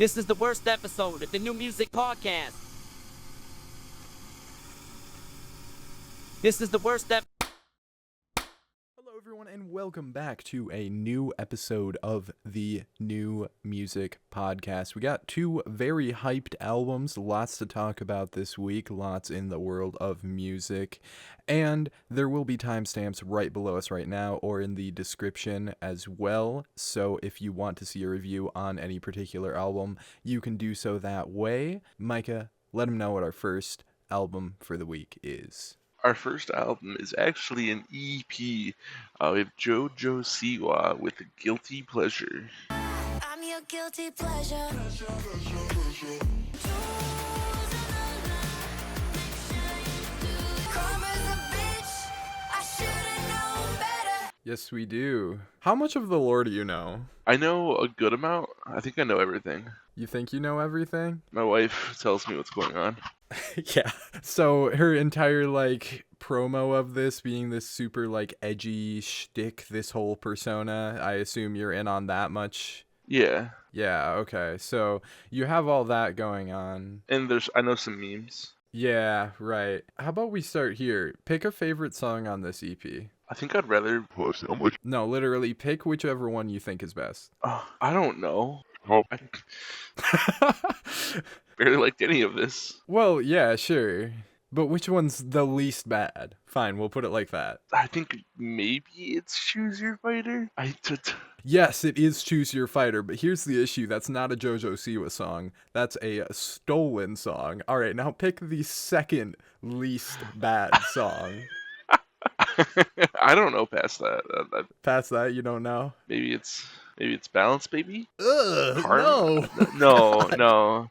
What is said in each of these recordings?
This is the worst episode of the New Music Podcast. This is the worst Hello everyone and welcome back to a new episode of the New Music Podcast. We got two very hyped albums, lots to talk about this week, lots in the world of music, and there will be timestamps right below us right now or in the description as well. So if you want to see a review on any particular album, you can do so that way. Micah, let them know what our first album for the week is. Our first album is actually an EP. We have Jojo Siwa with Guilty Pleasure. I'm your guilty pleasure. Karma's a bitch. I should've known better. Yes, we do. How much of the lore do you know? I know a good amount. I think I know everything. You think you know everything? My wife tells me what's going on. Yeah. So her entire promo of this being this super edgy shtick, this whole persona, I assume you're in on that much. Yeah. Yeah, okay. So you have all that going on. And I know some memes. Yeah, right. How about we start here? Pick a favorite song on this EP. I think I'd rather post how much. No, literally pick whichever one you think is best. I don't know. I barely liked any of this. Well, yeah, sure. But which one's the least bad? Fine, we'll put it like that. I think maybe it's Choose Your Fighter. Yes, it is Choose Your Fighter, but here's the issue. That's not a Jojo Siwa song. That's a stolen song. All right, now pick the second least bad song. I don't know past that. Past that, you don't know? Maybe it's Balance Baby? Ugh, No.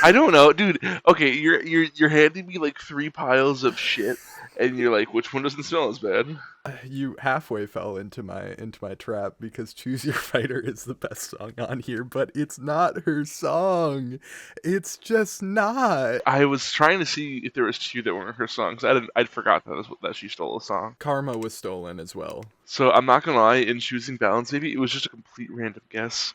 I don't know, dude. Okay, you're handing me three piles of shit, and you're like, which one doesn't smell as bad? You halfway fell into my trap because Choose Your Fighter is the best song on here, but it's not her song. It's just not. I was trying to see if there was two that weren't her songs. I'd forgot that she stole a song. Karma was stolen as well. So I'm not gonna lie, in choosing Balance Baby, it was just a complete random guess.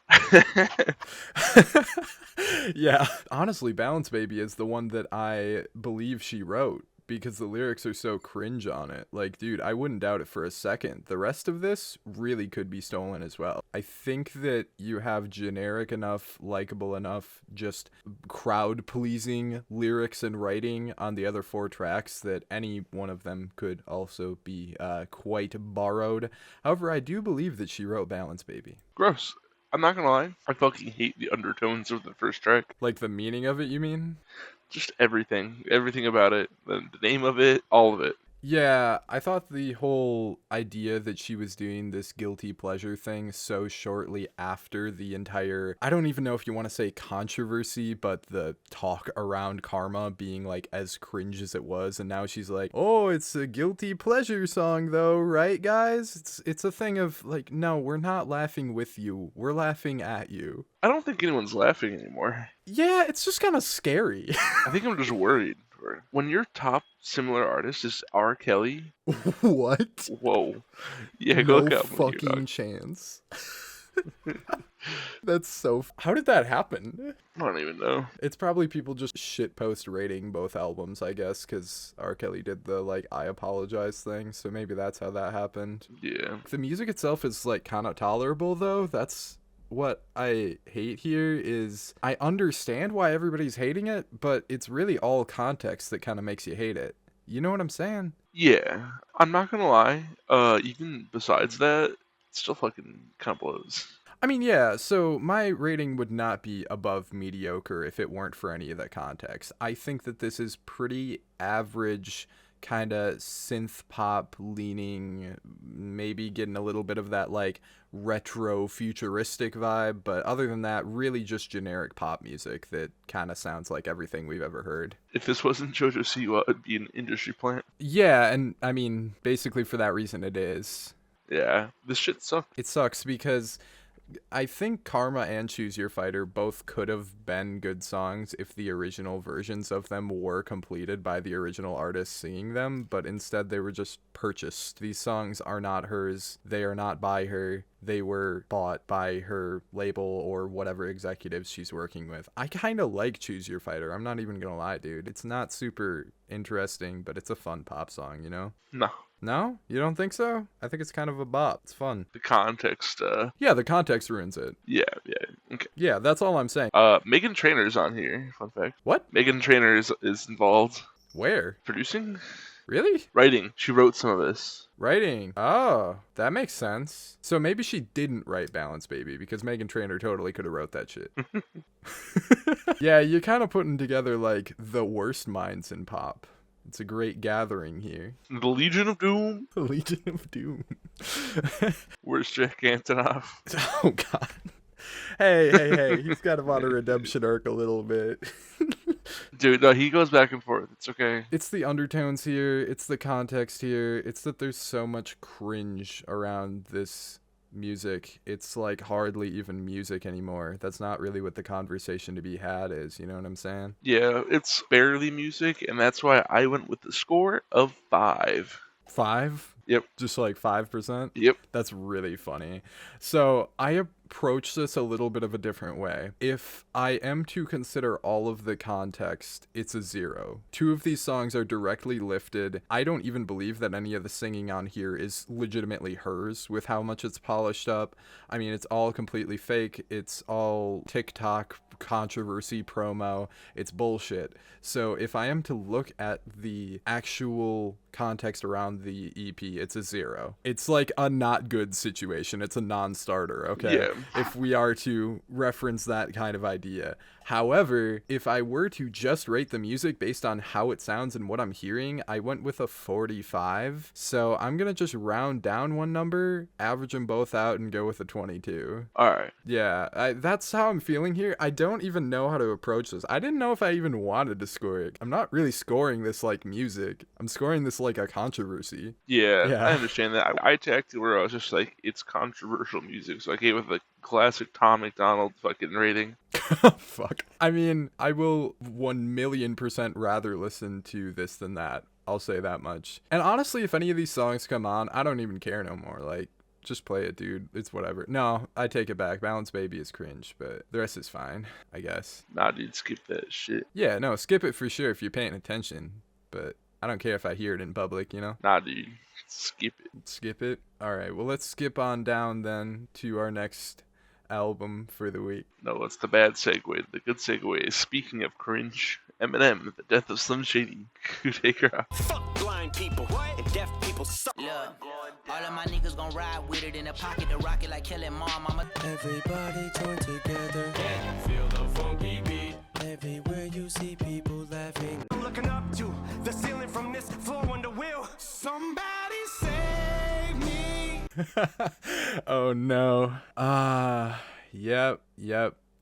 Yeah, honestly, Balance Baby is the one that I believe she wrote because the lyrics are so cringe on it. Dude, I wouldn't doubt it for a second. The rest of this really could be stolen as well. I think that you have generic enough, likable enough, just crowd-pleasing lyrics and writing on the other four tracks that any one of them could also be quite borrowed. However, I do believe that she wrote Balance Baby. Gross. I'm not gonna lie, I fucking hate the undertones of the first track. The meaning of it, you mean? Just everything about it, the name of it, all of it. Yeah, I thought the whole idea that she was doing this guilty pleasure thing so shortly after the entire, I don't even know if you want to say controversy, but the talk around Karma being as cringe as it was, and now she's like, oh, it's a guilty pleasure song though, right guys? It's a thing of no, we're not laughing with you, we're laughing at you. I don't think anyone's laughing anymore. Yeah, it's just kind of scary. I think I'm just worried. When your top similar artist is R. Kelly. What? Whoa. Yeah, go look no up. Fucking chance. That's so. How did that happen? I don't even know. It's probably people just shitpost rating both albums, I guess, because R. Kelly did the I apologize thing, so maybe that's how that happened. Yeah. The music itself is kind of tolerable though. That's what I hate here is I understand why everybody's hating it, but it's really all context that kind of makes you hate it. You know what I'm saying? Yeah. I'm not gonna lie. Even besides that, it still fucking kind of blows. I mean, yeah, so my rating would not be above mediocre if it weren't for any of that context. I think that this is pretty average, kind of synth pop leaning, maybe getting a little bit of that retro futuristic vibe, but other than that, really just generic pop music that kind of sounds like everything we've ever heard. If this wasn't Jojo Siwa, it'd be an industry plant. Yeah, and I mean, basically for that reason it is. Yeah, this shit sucks. It sucks because I think Karma and Choose Your Fighter both could have been good songs if the original versions of them were completed by the original artist singing them, but instead they were just purchased. These songs are not hers. They are not by her. They were bought by her label or whatever executives she's working with. I kind of like Choose Your Fighter. I'm not even gonna lie, dude. It's not super interesting, but it's a fun pop song, you know? No. No? You don't think so? I think it's kind of a bop. It's fun. The context, Yeah, the context ruins it. yeah, okay. Yeah, that's all I'm saying. Megan Trainor's on here, fun fact. What? Megan Trainor is involved. Where? Producing? Really? Writing. She wrote some of this. Writing. Oh, that makes sense. So maybe she didn't write Balance Baby because Megan Trainor totally could have wrote that shit. Yeah, you're kind of putting together like the worst minds in pop. It's a great gathering here. The Legion of Doom. The Legion of Doom. Where's Jack Antonoff? Oh, God. Hey. He's got him on a redemption arc a little bit. Dude, no, he goes back and forth. It's okay. It's the undertones here. It's the context here. It's that there's so much cringe around this music. It's like hardly even music anymore. That's not really what the conversation to be had is. You know what I'm saying? Yeah, it's barely music, and that's why I went with the score of 5. 5? Yep. Just like 5%? Yep. That's really funny. So I approach this a little bit of a different way. If I am to consider all of the context, it's a 0. 2 of these songs are directly lifted. I don't even believe that any of the singing on here is legitimately hers with how much it's polished up. I mean, it's all completely fake. It's all TikTok controversy promo. It's bullshit. So if I am to look at the actual context around the EP, it's a 0. It's like a not good situation. It's a non-starter, okay? Yeah. If we are to reference that kind of idea. However, if I were to just rate the music based on how it sounds and what I'm hearing, I went with a 45. So I'm going to just round down one number, average them both out, and go with a 22. Alright. Yeah, that's how I'm feeling here. I don't even know how to approach this. I didn't know if I even wanted to score it. I'm not really scoring this like music. I'm scoring this like a controversy. Yeah, Yeah. I understand that. I tacked it where I was just like, it's controversial music, so I gave it the classic Tom McDonald fucking rating. Fuck. I mean, I will 1,000,000% rather listen to this than that. I'll say that much. And honestly, if any of these songs come on, I don't even care no more. Like, just play it, dude. It's whatever. No, I take it back. Balance Baby is cringe, but the rest is fine, I guess. Nah, dude, skip that shit. Yeah, no, skip it for sure if you're paying attention. But I don't care if I hear it in public, you know? Nah, dude, skip it. Skip it? Alright, well, let's skip on down then to our next album for the week. No, that's the bad segue. The good segue is, speaking of cringe, Eminem, The Death of Slim Shady. Coup take her out. Fuck blind people and deaf people suck. Look, all of my niggas gon' ride with it in the pocket, the rocket like killing mom. I'm a Everybody join together. Can you feel the funky beat? Everywhere you see people laughing. I'm looking up to the ceiling from this floor on the wheel. Somebody save me. Oh no. Yep.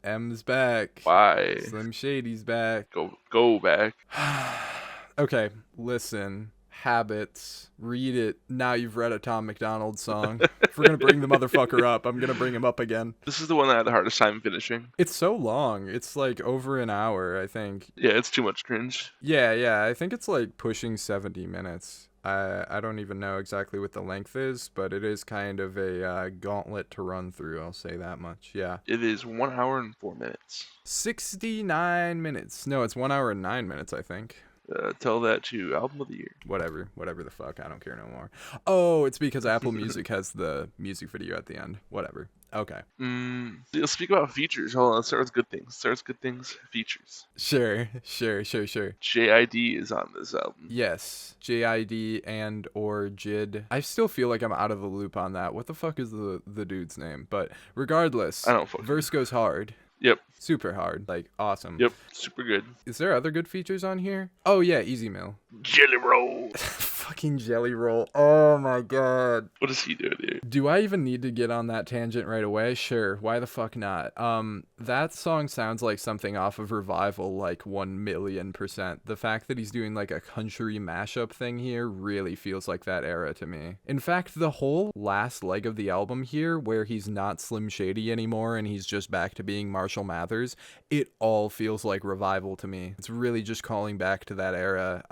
M's back. Why? Slim Shady's back. Go back. Okay, listen. Habits. Read it. Now you've read a Tom McDonald song. If we're gonna bring the motherfucker up, I'm gonna bring him up again. This is the one that I had the hardest time finishing. It's so long. It's like over an hour, I think. Yeah, it's too much cringe. Yeah. I think it's like pushing 70 minutes. I don't even know exactly what the length is, but it is kind of a gauntlet to run through. I'll say that much. Yeah. It is 1 hour and 4 minutes. 69 minutes. No, it's 1 hour and 9 minutes, I think. Tell that to Album of the Year. Whatever the fuck. I don't care no more. Oh, it's because Apple Music has the music video at the end. Whatever. Okay. Let's speak about features. Hold on, let's start with good things. Features. Sure. JID is on this album. Yes. JID and or JID. I still feel like I'm out of the loop on that. What the fuck is the dude's name? But regardless, I don't fucking verse goes hard. Yep. Super hard. Like, awesome. Yep. Super good. Is there other good features on here? Oh, yeah. Easy Mill. Jelly Roll. fucking Jelly Roll. Oh my god. What does he do, dude? Do I even need to get on that tangent right away? Sure. Why the fuck not? That song sounds like something off of Revival, like 1,000,000%. The fact that he's doing like a country mashup thing here really feels like that era to me. In fact, the whole last leg of the album here, where he's not Slim Shady anymore and he's just back to being Marshall Mathers, it all feels like Revival to me. It's really just calling back to that era.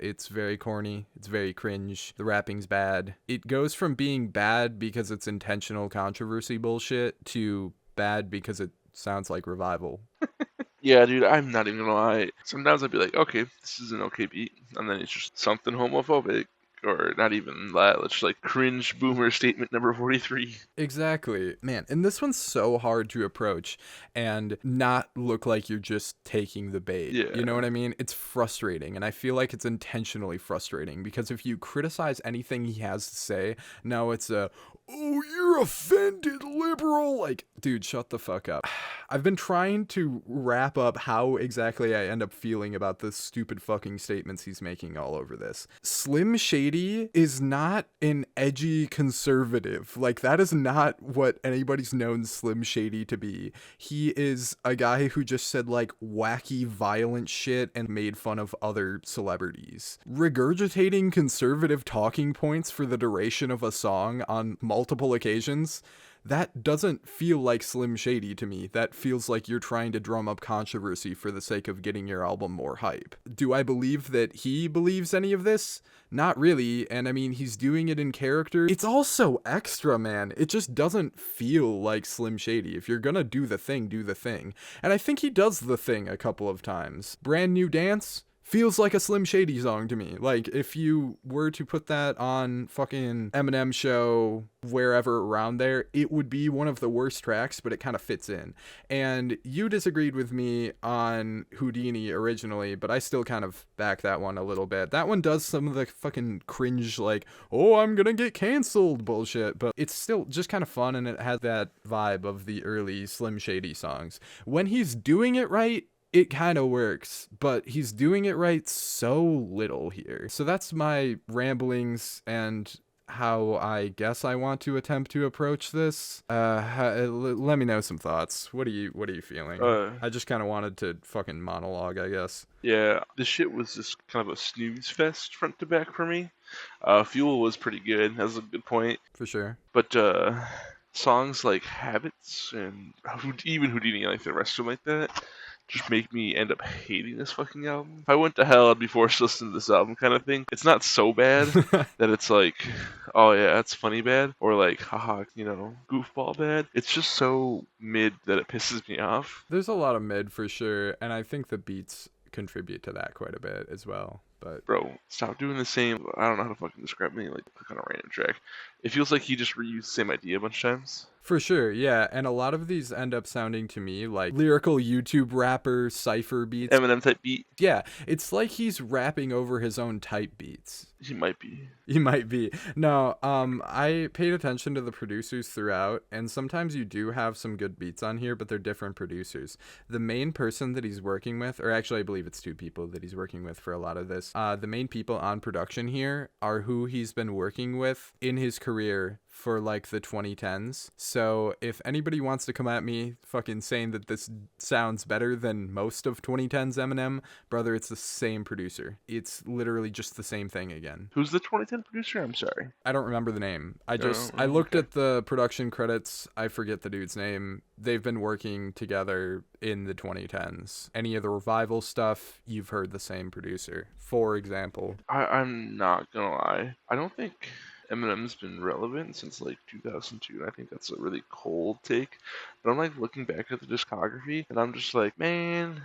It's very corny. It's very cringe. The rapping's bad. It goes from being bad because it's intentional controversy bullshit to bad because it sounds like Revival. Yeah, dude, I'm not even gonna lie. Sometimes I'd be like, okay, this is an okay beat, and then it's just something homophobic. Or not even that, it's like cringe boomer statement number 43. Exactly. Man, and this one's so hard to approach and not look like you're just taking the bait. Yeah. You know what I mean? It's frustrating, and I feel like it's intentionally frustrating because if you criticize anything he has to say, now it's a, oh, you're offended, liberal. Like, dude, shut the fuck up. I've been trying to wrap up how exactly I end up feeling about the stupid fucking statements he's making all over this. Slim Shady is not an edgy conservative. Like, that is not what anybody's known Slim Shady to be. He is a guy who just said, like, wacky, violent shit and made fun of other celebrities. Regurgitating conservative talking points for the duration of a song on multiple occasions, that doesn't feel like Slim Shady to me. That feels like you're trying to drum up controversy for the sake of getting your album more hype. Do I believe that he believes any of this? Not really, and I mean, he's doing it in character. It's also extra, man. It just doesn't feel like Slim Shady. If you're gonna do the thing, do the thing. And I think he does the thing a couple of times. Brand New Dance feels like a Slim Shady song to me. Like, if you were to put that on fucking Eminem show, wherever around there, it would be one of the worst tracks, but it kind of fits in. And you disagreed with me on Houdini originally, but I still kind of back that one a little bit. That one does some of the fucking cringe, like, oh, I'm gonna get canceled bullshit, but it's still just kind of fun, and it has that vibe of the early Slim Shady songs. When he's doing it right, it kind of works, but he's doing it right so little here. So that's my ramblings and how I guess I want to attempt to approach this. Let me know some thoughts. What are you feeling? I just kind of wanted to fucking monologue, I guess. Yeah, this shit was just kind of a snooze fest front to back for me. Fuel was pretty good. That was a good point. For sure. But songs like Habits and even Houdini, like the rest of them like that, just make me end up hating this fucking album. If I went to hell, I'd be forced to listen to this album kind of thing. It's not so bad that it's like, oh yeah, that's funny bad, or like, haha, goofball bad. It's just so mid that it pisses me off. There's a lot of mid for sure, and I think the beats contribute to that quite a bit as well. But bro, stop doing the same. I don't know how to fucking describe me. Like, click on a random track. It feels like he just reused the same idea a bunch of times. For sure, yeah, and a lot of these end up sounding to me like lyrical YouTube rapper cypher beats. Eminem type beat. Yeah, it's like he's rapping over his own type beats. He might be. He might be. No, I paid attention to the producers throughout, and sometimes you do have some good beats on here, but they're different producers. The main person that he's working with, or actually I believe it's two people that he's working with for a lot of this, the main people on production here are who he's been working with in his career for like the 2010s. So if anybody wants to come at me fucking saying that this sounds better than most of 2010's Eminem, brother, it's the same producer. It's literally just the same thing again. Who's the 2010 producer? I'm sorry. I don't remember the name. I looked at the production credits. I forget the dude's name. They've been working together in the 2010s. Any of the Revival stuff, you've heard the same producer, for example. I'm not gonna lie. I don't think Eminem's been relevant since like 2002, and I think that's a really cold take. But I'm like looking back at the discography, and I'm just like, man,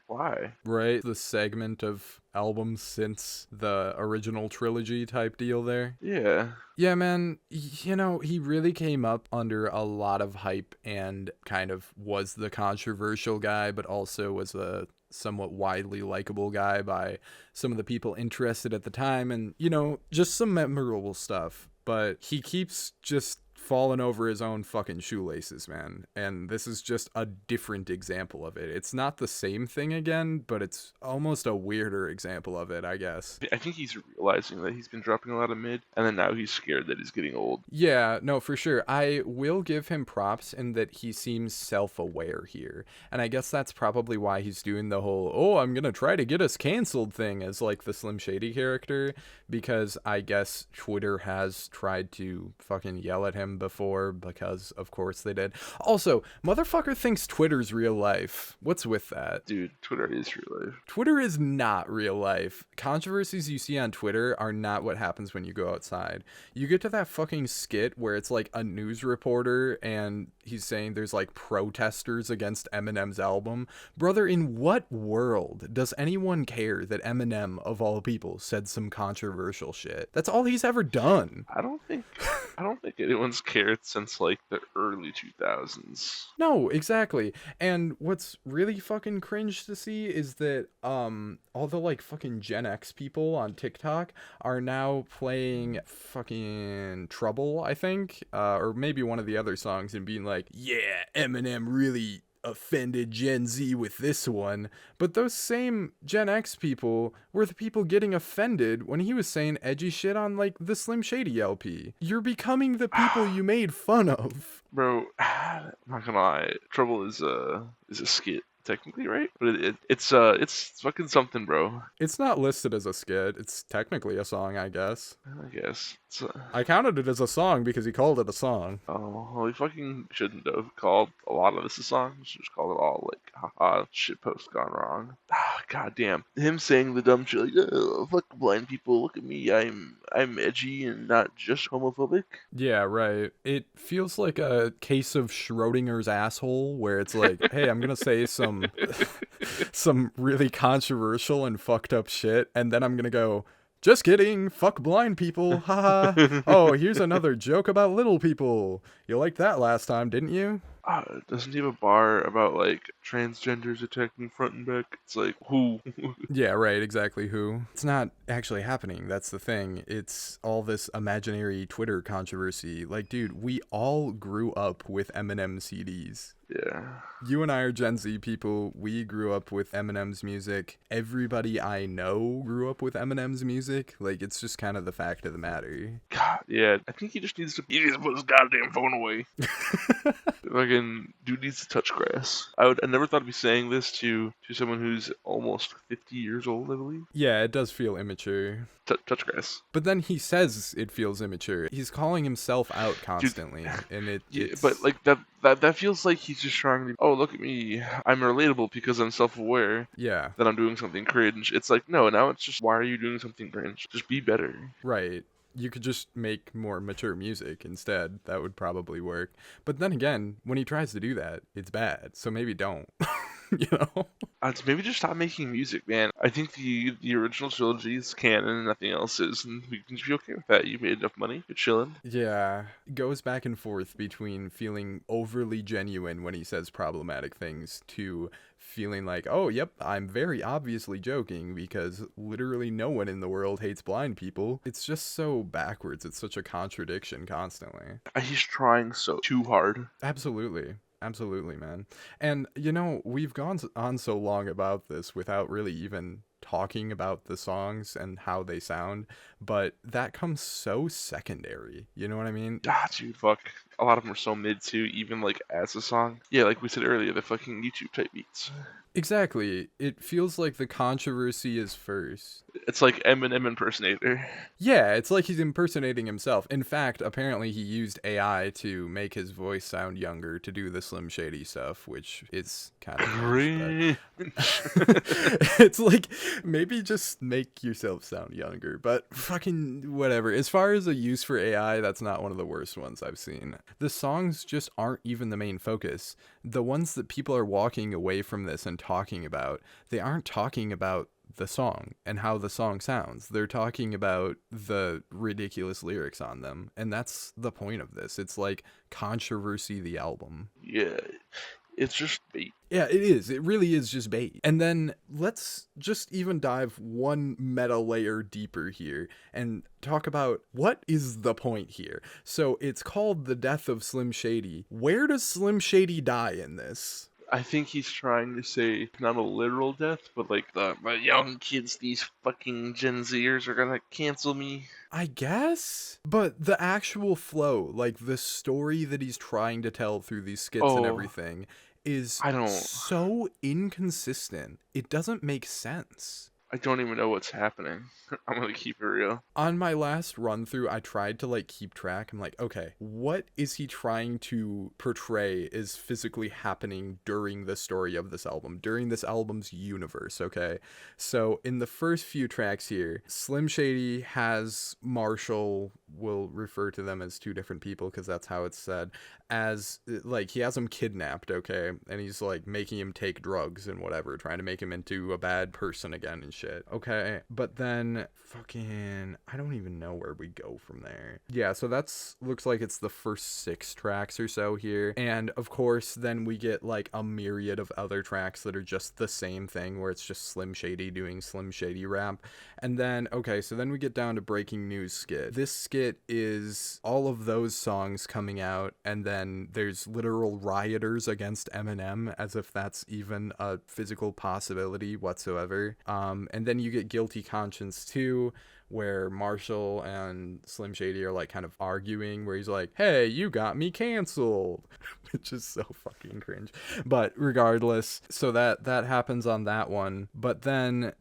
why? Right, the segment of albums since the original trilogy type deal there. Yeah. Yeah, man, he really came up under a lot of hype and kind of was the controversial guy, but also was a somewhat widely likable guy by some of the people interested at the time, and just some memorable stuff. But he keeps just fallen over his own fucking shoelaces, man. And this is just a different example of it. It's not the same thing again, but it's almost a weirder example of it, I guess. I think he's realizing that he's been dropping a lot of mid, and then now he's scared that he's getting old. Yeah, no, for sure. I will give him props in that he seems self-aware here. And I guess that's probably why he's doing the whole, oh, I'm gonna try to get us canceled thing as like the Slim Shady character, because I guess Twitter has tried to fucking yell at him before, because of course they did. Also, motherfucker thinks Twitter's real life. What's with that? Dude, Twitter is real life. Twitter is not real life. Controversies you see on Twitter are not what happens when you go outside. You get to that fucking skit where it's like a news reporter and he's saying there's like protesters against Eminem's album. Brother, in what world does anyone care that Eminem, of all people, said some controversial shit? That's all he's ever done. I don't think anyone's cared since like the early 2000s. No, exactly. And what's really fucking cringe to see is that all the like fucking Gen X people on TikTok are now playing fucking Trouble, I think, or maybe one of the other songs, and being like, yeah, Eminem really offended Gen Z with this one. But those same Gen X people were the people getting offended when he was saying edgy shit on like the Slim Shady LP. You're becoming the people you made fun of. Bro, I'm not gonna lie, Trouble is a skit. Technically, right? But it's fucking something, bro. It's not listed as a skit. It's technically a song, I guess. I guess. I counted it as a song because he called it a song. Oh, well, he fucking shouldn't have called a lot of this a song. He should just call it all like, haha, shit post gone wrong. Ah, goddamn. Him saying the dumb shit like, oh, fuck blind people, look at me, I'm edgy and not just homophobic. Yeah, right. It feels like a case of Schrodinger's asshole, where it's like, hey, I'm gonna say some really controversial and fucked up shit, and then I'm gonna go, just kidding, fuck blind people, haha. Oh, here's another joke about little people. You liked that last time, didn't you? Doesn't he have a bar about like transgenders attacking front and back? It's like, who? Yeah, right, exactly, who. It's not actually happening, that's the thing. It's all this imaginary Twitter controversy. Like, dude, we all grew up with Eminem CDs. Yeah. You and I are Gen Z people. We grew up with Eminem's music. Everybody I know grew up with Eminem's music. Like, it's just kind of the fact of the matter. God, yeah. I think he needs to put his goddamn phone away. Fucking dude needs to touch grass. I never thought I'd be saying this to someone who's almost 50 years old, I believe. Yeah, it does feel immature. Touch grass. But then he says it feels immature. He's calling himself out constantly, and it's... But like that feels like he's just trying to. Oh, look at me! I'm relatable because I'm self-aware. Yeah. That I'm doing something cringe. It's like, no, now it's just, why are you doing something cringe? Just be better. Right. You could just make more mature music instead. That would probably work. But then again, when he tries to do that, it's bad. So maybe don't. You know? Maybe just stop making music, man. I think the original trilogy is canon and nothing else is, and we can just be okay with that. You made enough money. You're chilling. Yeah. It goes back and forth between feeling overly genuine when he says problematic things to feeling like, oh, yep, I'm very obviously joking because literally no one in the world hates blind people. It's just so backwards. It's such a contradiction constantly. He's trying so too hard. Absolutely, man. And, you know, we've gone on so long about this without really even talking about the songs and how they sound, but that comes so secondary. You know what I mean? Ah, dude, fuck. A lot of them are so mid too, even like as a song. Yeah, like we said earlier, the fucking YouTube type beats. Exactly. It feels like the controversy is first. It's like Eminem impersonator. Yeah, it's like he's impersonating himself. In fact, apparently he used AI to make his voice sound younger to do the Slim Shady stuff, which is kind of cringe, it's like, maybe just make yourself sound younger, but fucking whatever. As far as a use for AI, that's not one of the worst ones I've seen. The songs just aren't even the main focus. The ones that people are walking away from this and talking about, they aren't talking about the song and how the song sounds. They're talking about the ridiculous lyrics on them, and that's the point of this. It's like Controversy the album. Yeah. It's just bait. Yeah, it is. It really is just bait. And then let's just even dive one meta layer deeper here and talk about what is the point here. So it's called The Death of Slim Shady. Where does Slim Shady die in this? I think he's trying to say not a literal death, but like the young kids, these fucking Gen Zers are gonna cancel me. I guess? But the actual flow, like the story that he's trying to tell through these skits and everything, is so inconsistent. It doesn't make sense. I don't even know what's happening. I'm gonna keep it real. On my last run through, I tried to like keep track. I'm like, okay, what is he trying to portray is physically happening during the story of this album, during this album's universe, okay? So in the first few tracks here, Slim Shady has Marshall, we'll refer to them as two different people because that's how it's said, as like he has him kidnapped, okay? And he's like making him take drugs and whatever, trying to make him into a bad person again and shit, okay? But then fucking, I don't even know where we go from there. Yeah, so that's looks like it's the first 6 tracks or so here. And of course, then we get like a myriad of other tracks that are just the same thing where it's just Slim Shady doing Slim Shady rap. And then, okay, so then we get down to Breaking News skit. This skit is all of those songs coming out, and then there's literal rioters against Eminem, as if that's even a physical possibility whatsoever. And then you get Guilty Conscience 2, where Marshall and Slim Shady are like kind of arguing, where he's like, hey, you got me canceled, which is so fucking cringe. But regardless, so that happens on that one. But then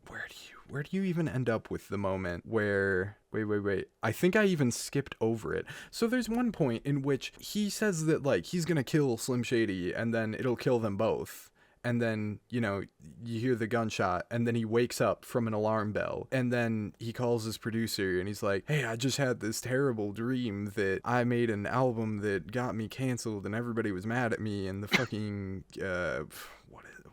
where do you even end up with the moment where wait, I think I even skipped over it. So there's one point in which he says that like he's gonna kill Slim Shady and then it'll kill them both. And then, you know, you hear the gunshot, and then he wakes up from an alarm bell, and then he calls his producer, and he's like, hey, I just had this terrible dream that I made an album that got me canceled, and everybody was mad at me, and the fucking,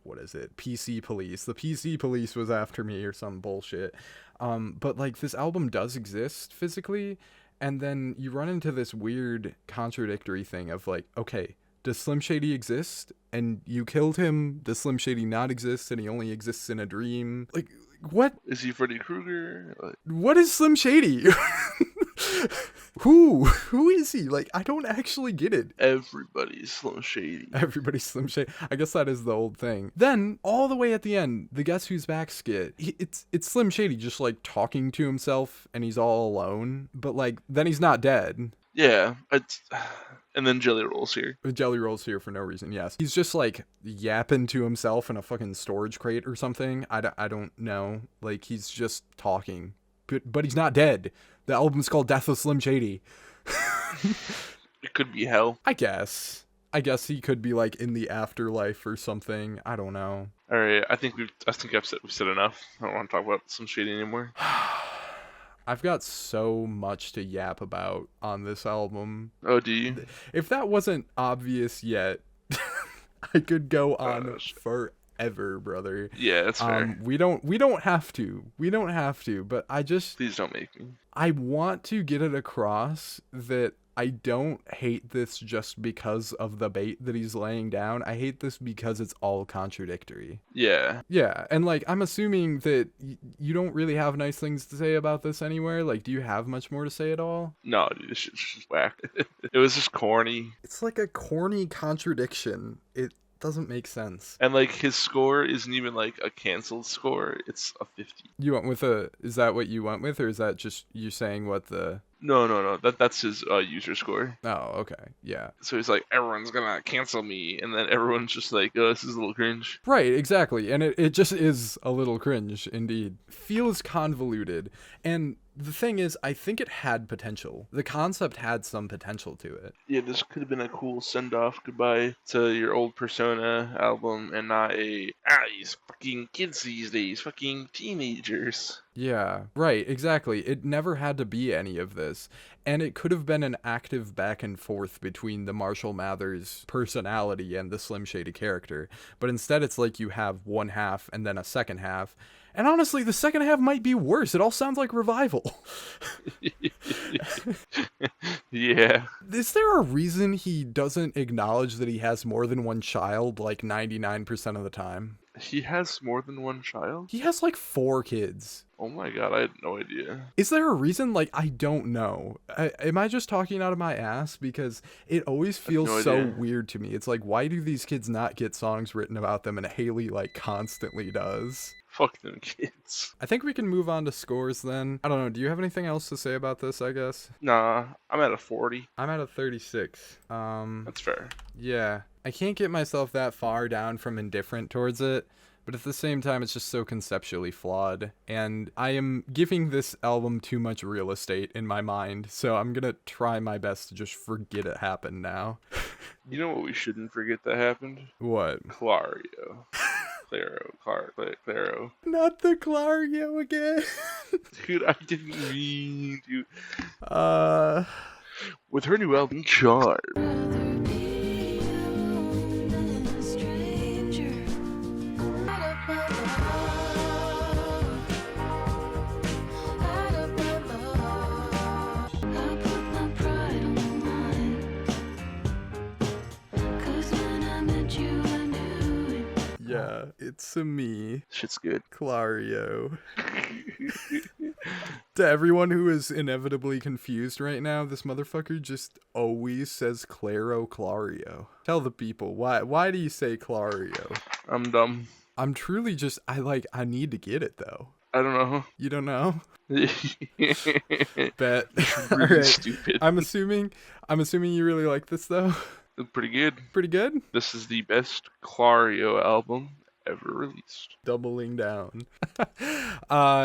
what is it? PC police. The PC police was after me, or some bullshit. But, like, this album does exist physically, and then you run into this weird contradictory thing of, like, okay, does Slim Shady exist and you killed him? Does Slim Shady not exist and he only exists in a dream? Like, what? Is he Freddy Krueger? Like, what is Slim Shady? Who is he? Like, I don't actually get it. Everybody's Slim Shady. Everybody's Slim Shady. I guess that is the old thing. Then, all the way at the end, the Guess Who's Back skit, it's Slim Shady just, like, talking to himself, and he's all alone. But, like, then he's not dead. Yeah, and then Jelly Roll's here. Jelly Roll's here for no reason, yes. He's just, like, yapping to himself in a fucking storage crate or something. I don't know. Like, he's just talking. But he's not dead. The album's called Death of Slim Shady. It could be hell. I guess he could be, like, in the afterlife or something. I don't know. Alright, I think we've said enough. I don't want to talk about Slim Shady anymore. I've got so much to yap about on this album. Oh, do you? If that wasn't obvious yet, I could go on forever, brother. Yeah, that's fair. We don't have to, but I just... Please don't make me. I want to get it across that I don't hate this just because of the bait that he's laying down. I hate this because it's all contradictory. Yeah. Yeah, and, like, I'm assuming that you don't really have nice things to say about this anywhere. Like, do you have much more to say at all? No, dude, this shit's just whack. It was just corny. It's like a corny contradiction. It doesn't make sense. And, like, his score isn't even, like, a canceled score. It's a 50. You went with is that what you went with, or is that just you saying what the... No. That's his user score. Oh, okay. Yeah. So he's like, everyone's gonna cancel me, and then everyone's just like, oh, this is a little cringe. Right, exactly. And it just is a little cringe, indeed. Feels convoluted. And the thing is, I think it had potential. The concept had some potential to it. Yeah, this could have been a cool send-off goodbye to your old Persona album, and not these fucking kids these days, fucking teenagers. Yeah, right, exactly. It never had to be any of this. And it could have been an active back and forth between the Marshall Mathers personality and the Slim Shady character. But instead, it's like you have one half and then a second half. And honestly, the second half might be worse. It all sounds like Revival. Yeah. Is there a reason he doesn't acknowledge that he has more than one child like 99% of the time? He has more than one child? He has like 4 kids. Oh my god, I had no idea. Is there a reason? Like, I don't know. Am I just talking out of my ass? Because it always feels no so idea. weird to me. It's like, why do these kids not get songs written about them and Haley, like, constantly does? Fuck them kids. I think we can move on to scores then. I don't know. Do you have anything else to say about this, I guess? Nah, I'm at a 40. I'm at a 36. That's fair. Yeah. I can't get myself that far down from indifferent towards it. But at the same time, it's just so conceptually flawed. And I am giving this album too much real estate in my mind. So I'm going to try my best to just forget it happened now. You know what we shouldn't forget that happened? What? Clario. Clairo. Not the Clario again. Dude, I didn't mean to. With her new album, Charm. Yeah, it's a me, Shit's good. Clario. To everyone who is inevitably confused right now, this motherfucker just always says Clario. Tell the people, why do you say Clario? I'm dumb. I'm truly just, I need to get it though. I don't know. You don't know? Bet. Really Alright. stupid. I'm assuming you really like this though. Pretty good. Pretty good? This is the best Clario album ever released. Doubling down.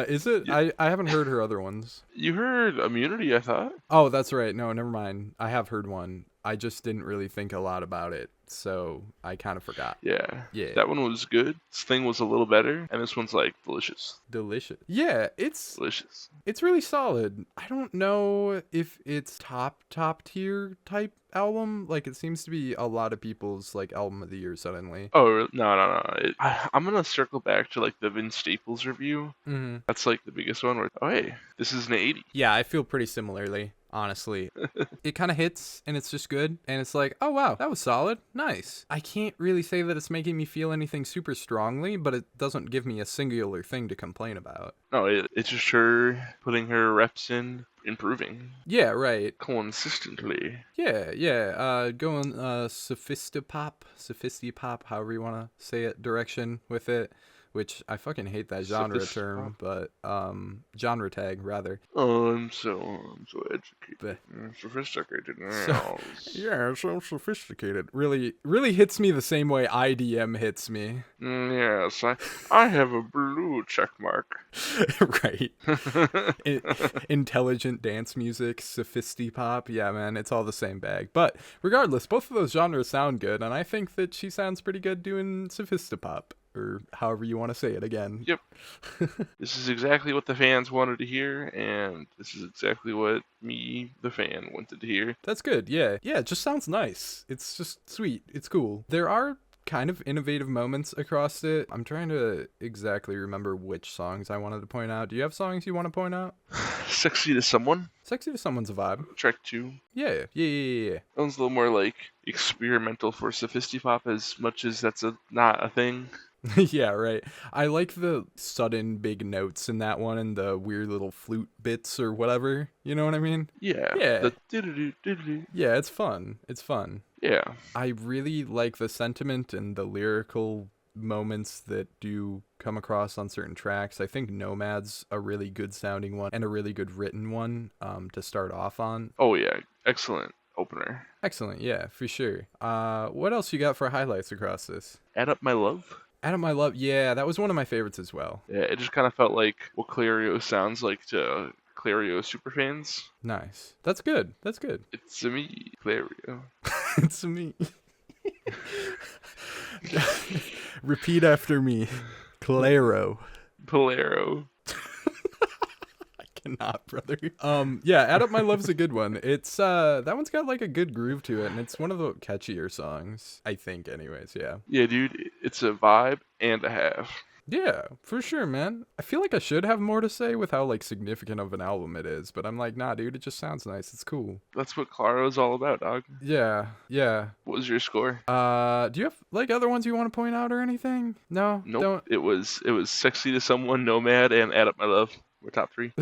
Is it? Yeah. I haven't heard her other ones. You heard Immunity, I thought. Oh, that's right. No, never mind. I have heard one. I just didn't really think a lot about it, so I kind of forgot. Yeah. Yeah. That one was good. This thing was a little better, and this one's like delicious. Delicious. Yeah, it's Delicious. really solid. I don't know if it's top tier type album. Like, it seems to be a lot of people's like album of the year suddenly. Oh no! I'm gonna circle back to like the Vince Staples review. Mm-hmm. That's like the biggest one. Where hey, this is an 80. Yeah, I feel pretty similarly. Honestly, it kind of hits and it's just good, and it's like, oh wow, that was solid, nice. I can't really say that it's making me feel anything super strongly, but it doesn't give me a singular thing to complain about. No, it's just her putting her reps in, improving Yeah, right. consistently. Yeah. Going sophistipop, however you want to say it, direction with it. Which I fucking hate that genre term, but genre tag rather. I'm so educated. But, I'm sophisticated now. so sophisticated. Really hits me the same way IDM hits me. Yes, I have a blue check mark. Right. Intelligent dance music, sophistipop. Yeah, man, it's all the same bag. But regardless, both of those genres sound good, and I think that she sounds pretty good doing sophistipop. Or however you want to say it again. Yep. This is exactly what the fans wanted to hear, and this is exactly what me, the fan, wanted to hear. That's good, yeah. Yeah, it just sounds nice. It's just sweet. It's cool. There are kind of innovative moments across it. I'm trying to exactly remember which songs I wanted to point out. Do you have songs you want to point out? Sexy to Someone, Sexy to Someone's a vibe. track 2. Yeah. That one's a little more like experimental for sophistipop, as much as that's not a thing. Yeah, right. I like the sudden big notes in that one and the weird little flute bits or whatever. You know what I mean? Yeah. Yeah. The doo-doo-doo-doo-doo. Yeah, it's fun. It's fun. Yeah. I really like the sentiment and the lyrical moments that do come across on certain tracks. I think Nomad's a really good sounding one and a really good written one to start off on. Oh yeah. Excellent opener. Excellent. Yeah, for sure. What else you got for highlights across this? Add Up My Love. Add Up My Love. Yeah, that was one of my favorites as well. Yeah, it just kind of felt like what Clario sounds like to Clario superfans. Nice. That's good. That's good. It's a me, Clario. It's me. Repeat after me. Clairo. Polaro. not, brother. Yeah, Add Up My Love's a good one. It's that one's got like a good groove to it, and it's one of the catchier songs, I think, anyways. Yeah. Yeah, dude, it's a vibe and a half. Yeah, for sure, man. I feel like I should have more to say with how like significant of an album it is, but I'm like, nah, dude, it just sounds nice. It's cool. That's what Clairo is all about, dog. Yeah, yeah. What was your score? Do you have like other ones you want to point out or anything? No, Nope. don't. It was Sexy to Someone, Nomad, and Add Up My Love. We're top 3.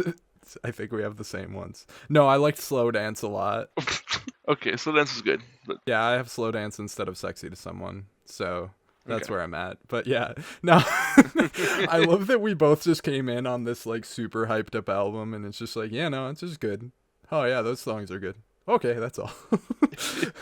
I think we have the same ones. No, I liked Slow Dance a lot. Okay, so Dance is good, but Yeah, I have Slow Dance instead of Sexy to Someone, so that's Okay. where I'm at. But yeah, no, I love that we both just came in on this like super hyped up album, and it's just like, yeah, no, it's just good. Oh yeah, those songs are good. Okay, that's all.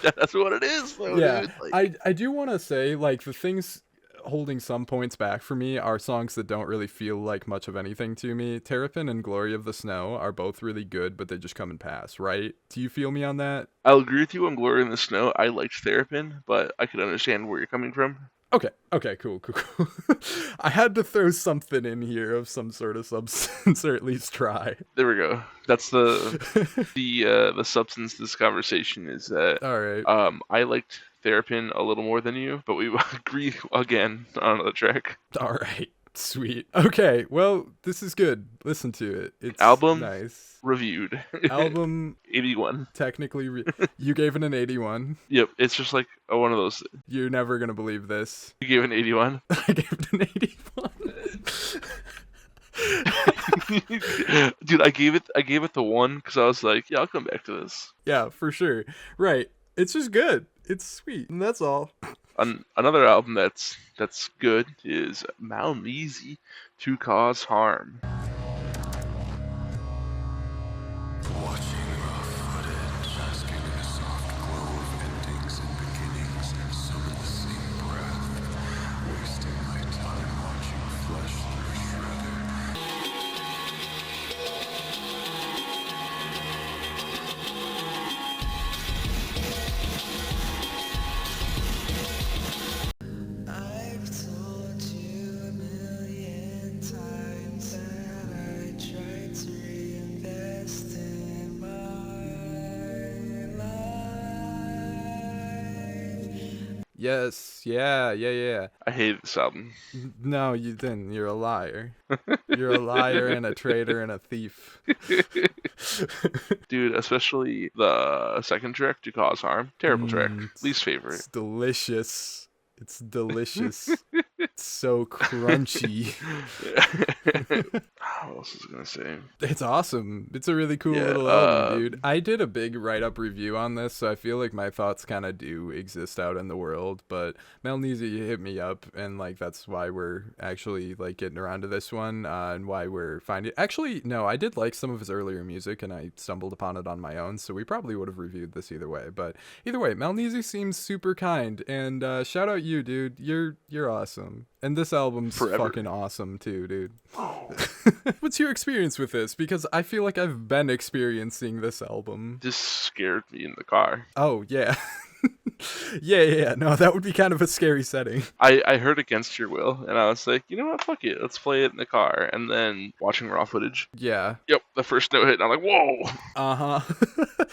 that's what it is, though, Yeah, dude. Like, I do want to say like the things holding some points back for me are songs that don't really feel like much of anything to me. Terrapin and Glory of the Snow are both really good, but they just come and pass, right? Do you feel me on that? I'll agree with you on Glory in the Snow. I liked Therapin, but I could understand where you're coming from. Okay, cool. I had to throw something in here of some sort of substance, or at least try. There we go. That's the substance of this conversation is that All right. I liked Therapin a little more than you, but we agree again on another track. All right. Sweet. Okay, well, this is good. Listen to it. It's Album nice. reviewed. Album 81. technically you gave it an 81. Yep, it's just like one of those. You're never going to believe this. You gave it an 81. I gave it an 81. Dude, I gave it the 1 because I was like, yeah, I'll come back to this. Yeah, for sure. Right. It's just good. It's sweet. And that's all. Another album that's good is MALNEEZY, To Cause Harm. Watching raw footage, basking in a soft glow of endings and beginnings, some in the same breath, wasting my time watching flesh through shredder. I've told you a million times that I tried to reinvest in my life. Yes. Yeah. I hate this album. No, you didn't. You're a liar. You're a liar and a traitor and a thief. Dude, especially the second track, To Cause Harm. Terrible track. Least favorite. It's delicious. It's delicious. It's so crunchy. What else was I gonna say? It's awesome. It's a really cool Yeah, little album, dude. I did a big write-up review on this, so I feel like my thoughts kind of do exist out in the world. But MALNEEZY hit me up, and like that's why we're actually like getting around to this one, and why we're finding. Actually, no, I did like some of his earlier music, and I stumbled upon it on my own, so we probably would have reviewed this either way. But either way, MALNEEZY seems super kind, and shout out you, dude. You're awesome. And this album's Forever. fucking awesome too, dude. What's your experience with this? Because I feel like I've been experiencing this album. This scared me in the car. Oh, yeah. Yeah. No, that would be kind of a scary setting. I heard Against Your Will, and I was like, you know what, fuck it, let's play it in the car. And then watching raw footage, Yeah. yep, the first note hit, and I'm like, whoa! Uh-huh.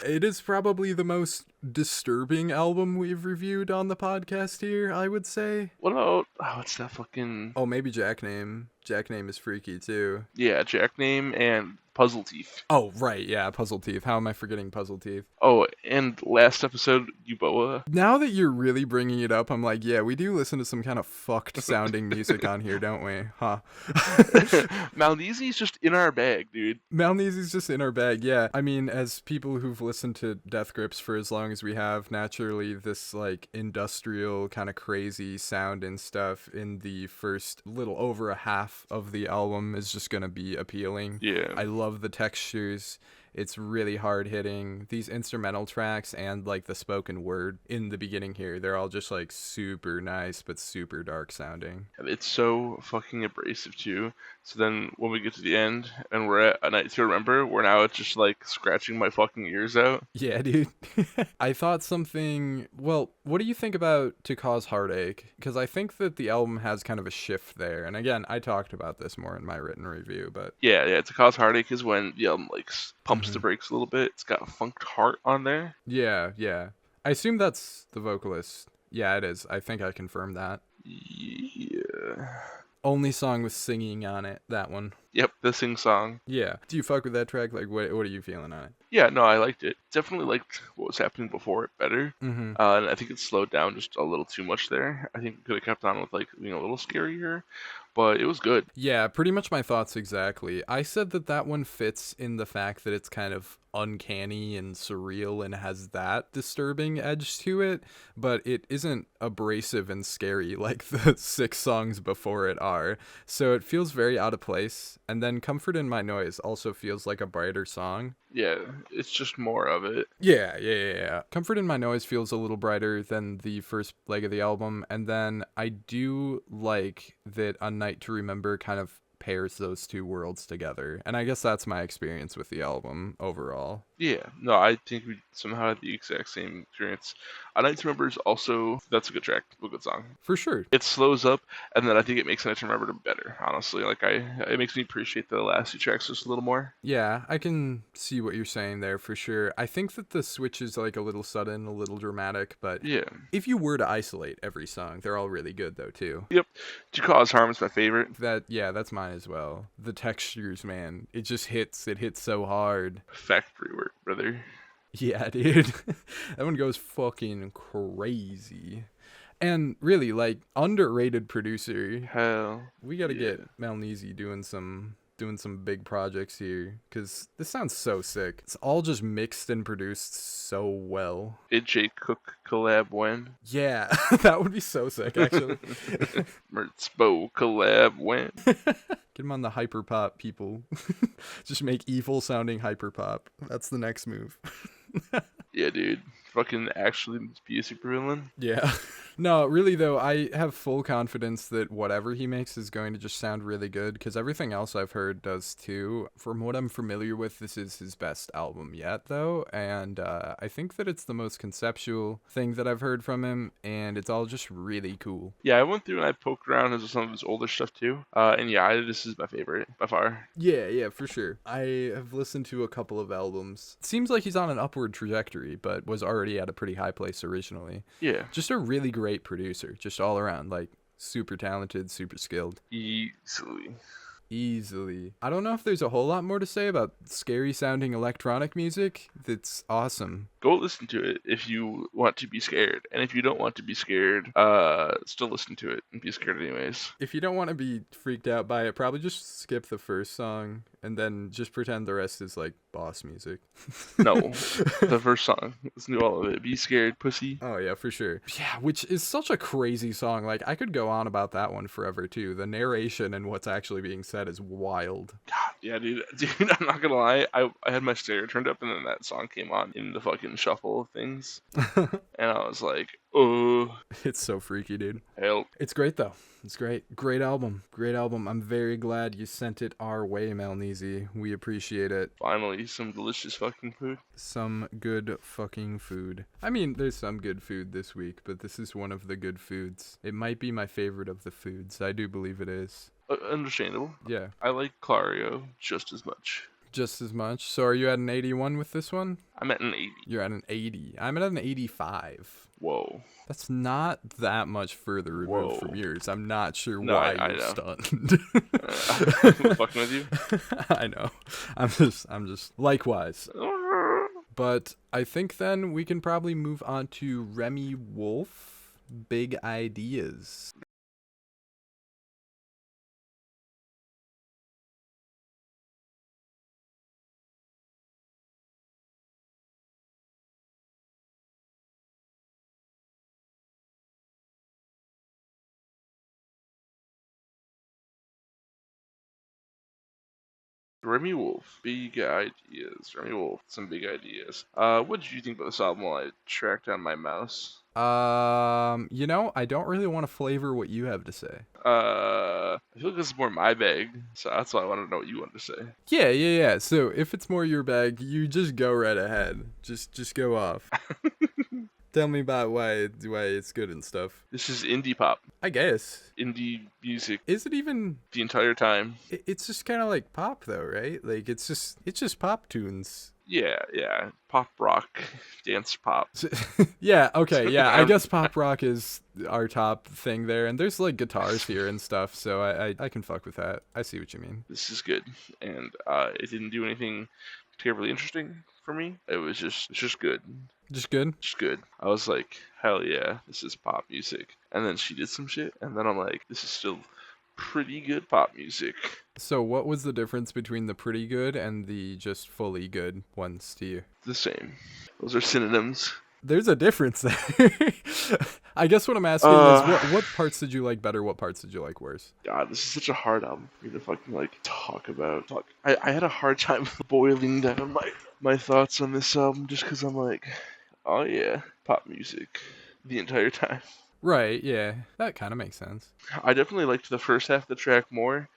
It is probably the most disturbing album we've reviewed on the podcast here, I would say. What about, what's that fucking... Oh, maybe Jackname. Jackname is freaky, too. Yeah, Jackname and Puzzle Teeth. Oh, right, yeah, Puzzle Teeth. How am I forgetting Puzzle Teeth? Oh, and last episode, Euboa. Now that you're really bringing it up, I'm like, yeah, we do listen to some kind of fucked sounding music on here, don't we? Huh? MALNEEZY's just in our bag, dude. MALNEEZY's just in our bag, yeah. I mean, as people who've listened to Death Grips for as long as we have, naturally this, like, industrial kind of crazy sound and stuff in the first little over a half of the album is just gonna be appealing. Yeah. I love the textures It's really hard hitting. These instrumental tracks and like the spoken word in the beginning here, they're all just like super nice but super dark sounding. It's so fucking abrasive too. So then when we get to the end and we're at A Night to Remember, where now it's just like scratching my fucking ears out. Yeah, dude. I thought something. Well, what do you think about To Cause Heartache? Because I think that the album has kind of a shift there. And again, I talked about this more in my written review, but Yeah, To Cause Heartache is when the album like pumps the brakes a little bit. It's got Funked Heart on there. yeah. I assume that's the vocalist. Yeah, it is. I think I confirmed that. Yeah. Only song with singing on it, that one. Yep, the sing song. Yeah. Do you fuck with that track? Like, what are you feeling on it? Yeah, no, I liked it. Definitely liked what was happening before it better. Mm-hmm. And I think it slowed down just a little too much there. I think it could have kept on with like being a little scarier, but it was good. Yeah, pretty much my thoughts exactly. I said that one fits in the fact that it's kind of uncanny and surreal and has that disturbing edge to it, but it isn't abrasive and scary like the 6 songs before it are. So it feels very out of place. And then Comfort in My Noise also feels like a brighter song. Yeah, it's just more of it. Yeah. Comfort in My Noise feels a little brighter than the first leg of the album, and then I do like that A Night to Remember kind of pairs those two worlds together, and I guess that's my experience with the album overall. Yeah, no, I think we somehow had the exact same experience. A Night to Remember is also, that's a good track, a good song. For sure. It slows up, and then I think it makes A Night to Remember better, honestly. Like, it makes me appreciate the last 2 tracks just a little more. Yeah, I can see what you're saying there for sure. I think that the switch is like a little sudden, a little dramatic, but Yeah. if you were to isolate every song, they're all really good though too. Yep. To Cause Harm is my favorite. That's mine as well. The textures, man, it hits so hard. Factory work, brother. Yeah, dude. That one goes fucking crazy. And really, like, underrated producer. Hell. We gotta yeah. get MALNEEZY doing some big projects here, because this sounds so sick. It's all just mixed and produced so well. AJ Cook collab when? Yeah, that would be so sick, actually. Mertzbo collab when? Get him on the hyperpop, people. Just make evil sounding hyperpop. That's the next move. Yeah, dude. Fucking actually be a supervillain. Yeah. No, really though, I have full confidence that whatever he makes is going to just sound really good, because everything else I've heard does too. From what I'm familiar with, this is his best album yet though, and I think that it's the most conceptual thing that I've heard from him, and it's all just really cool. Yeah, I went through and I poked around into some of his older stuff too. And yeah, this is my favorite by far. Yeah, for sure. I have listened to a couple of albums. It seems like he's on an upward trajectory, but was already at a pretty high place originally. Yeah. Just a really great producer, just all around, like super talented, super skilled. Easily. I don't know if there's a whole lot more to say about scary sounding electronic music. That's awesome. Go listen to it if you want to be scared. And if you don't want to be scared, still listen to it and be scared anyways. If you don't want to be freaked out by it, probably just skip the first song and then just pretend the rest is like boss music. No. The first song. Listen to all of it. Be scared, pussy. Oh yeah, for sure. Yeah, which is such a crazy song. Like, I could go on about that one forever too. The narration and what's actually being said is wild. God, yeah, dude, I'm not gonna lie. I had my stereo turned up and then that song came on in the fucking shuffle of things. And I was like, oh. It's so freaky, dude. Help. It's great though. It's great. Great album. I'm very glad you sent it our way, MALNEEZY. We appreciate it. Finally, some delicious fucking food. Some good fucking food. I mean, there's some good food this week, but this is one of the good foods. It might be my favorite of the foods. I do believe it is. Understandable. Yeah. I like Clario just as much. Just as much. So are you at an 81 with this one? I'm at an 80. You're at an 80. I'm at an 85. Whoa. That's not that much further removed Whoa. from yours. I'm not sure No, why I you're know. stunned. Fucking with you. I know. I'm just likewise. But I think then we can probably move on to Remi Wolf. Big Ideas. Remi Wolf, big ideas. Remi Wolf, some big ideas. What did you think about this album while I tracked down my mouse? I don't really want to flavor what you have to say. I feel like this is more my bag, so that's why I wanted to know what you wanted to say. Yeah. So if it's more your bag, you just go right ahead. Just go off. Tell me about why it's good and stuff. This is indie pop, I guess. indie music Is it even? the entire time. It's just kind of like pop though, right? Like it's just pop tunes. Yeah, pop rock, dance pop. Yeah, okay, yeah. I guess pop rock is our top thing there, and there's like guitars here and stuff, so I can fuck with that. I see what you mean. This is good, and it didn't do anything terribly interesting for me. It's just good. Just good. Just good. I was like, hell yeah, this is pop music. And then she did some shit, and then I'm like, this is still pretty good pop music. So what was the difference between the pretty good and the just fully good ones to you? The same. Those are synonyms. There's a difference there. I guess what I'm asking is what parts did you like better? What parts did you like worse? God, this is such a hard album for me to fucking like talk about. I had a hard time boiling down my thoughts on this album just because I'm like, oh yeah, pop music the entire time. Right, yeah. That kind of makes sense. I definitely liked the first half of the track more.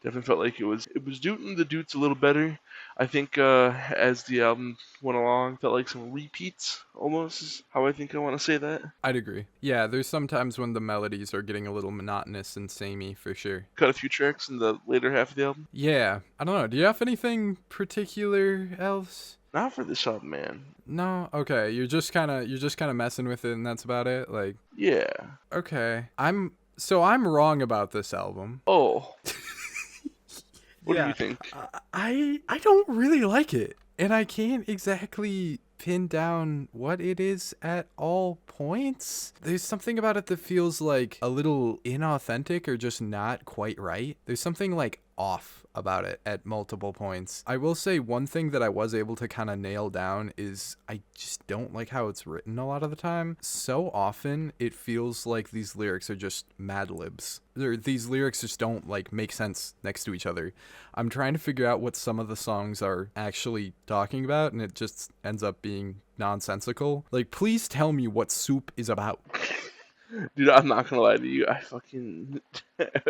Definitely felt like it was dooting the Doots a little better. I think as the album went along, felt like some repeats almost is how I think I want to say that. I'd agree. Yeah, there's sometimes when the melodies are getting a little monotonous and samey for sure. Cut a few tracks in the later half of the album. Yeah, I don't know. Do you have anything particular else? Not for this album, man. No, okay. You're just kind of messing with it, and that's about it. Like, Yeah. okay. I'm wrong about this album. Oh. What Yeah. do you think? I don't really like it, and I can't exactly pin down what it is at all points. There's something about it that feels like a little inauthentic or just not quite right. There's something like off about it at multiple points. I will say one thing that I was able to kind of nail down is I just don't like how it's written a lot of the time. So often it feels like these lyrics are just Mad Libs. These lyrics just don't like make sense next to each other. I'm trying to figure out what some of the songs are actually talking about, and it just ends up being nonsensical. Like, please tell me what Soup is about. Dude, I'm not gonna lie to you. I fucking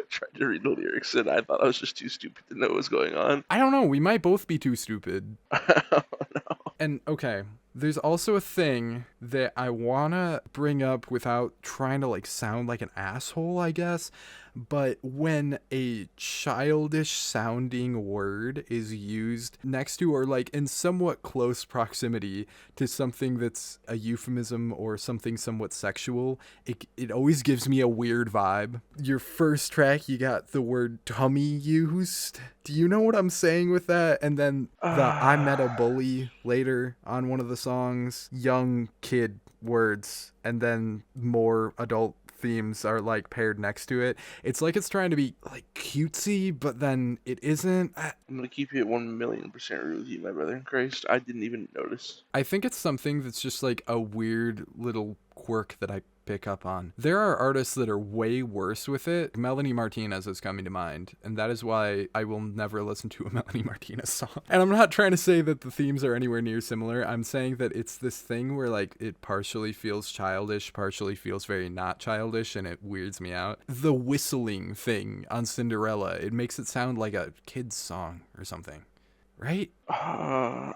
tried to read the lyrics and I thought I was just too stupid to know what was going on. I don't know. We might both be too stupid. Oh, no. And okay, there's also a thing that I wanna bring up without trying to like sound like an asshole, I guess. But when a childish sounding word is used next to or like in somewhat close proximity to something that's a euphemism or something somewhat sexual, it always gives me a weird vibe. Your first track, you got the word tummy used. Do you know what I'm saying with that? And then the I met a bully later on one of the songs, young kid words, and then more adult themes are like paired next to it. It's like it's trying to be like cutesy, but then it isn't. I'm gonna keep you at 1,000,000% real with you, my brother in Christ. I didn't even notice. I think it's something that's just like a weird little quirk that I pick up on. There are artists that are way worse with it. Melanie Martinez is coming to mind, and that is why I will never listen to a Melanie Martinez song. And I'm not trying to say that the themes are anywhere near similar. I'm saying that it's this thing where like it partially feels childish, partially feels very not childish, and it weirds me out. The whistling thing on Cinderella, it makes it sound like a kid's song or something. Right?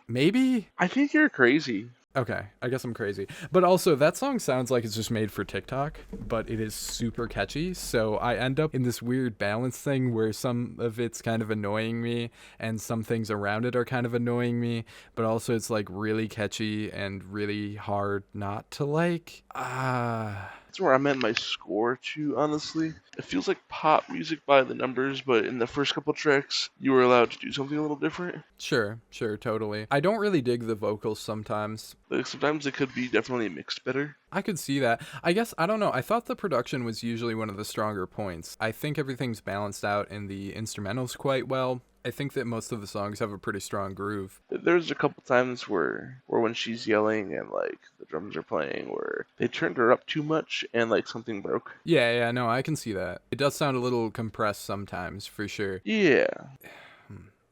Maybe? I think you're crazy. Okay, I guess I'm crazy. But also, that song sounds like it's just made for TikTok, but it is super catchy, so I end up in this weird balance thing where some of it's kind of annoying me, and some things around it are kind of annoying me, but also it's, like, really catchy and really hard not to like. That's where I'm at my score, too, honestly. It feels like pop music by the numbers, but in the first couple tracks, you were allowed to do something a little different. Sure, totally. I don't really dig the vocals sometimes. Like, sometimes it could be definitely mixed better. I could see that. I guess, I don't know. I thought the production was usually one of the stronger points. I think everything's balanced out in the instrumentals quite well. I think that most of the songs have a pretty strong groove. There's a couple times where when she's yelling and, like, the drums are playing, where they turned her up too much and, like, something broke. Yeah, no, I can see that. It does sound a little compressed sometimes, for sure. Yeah.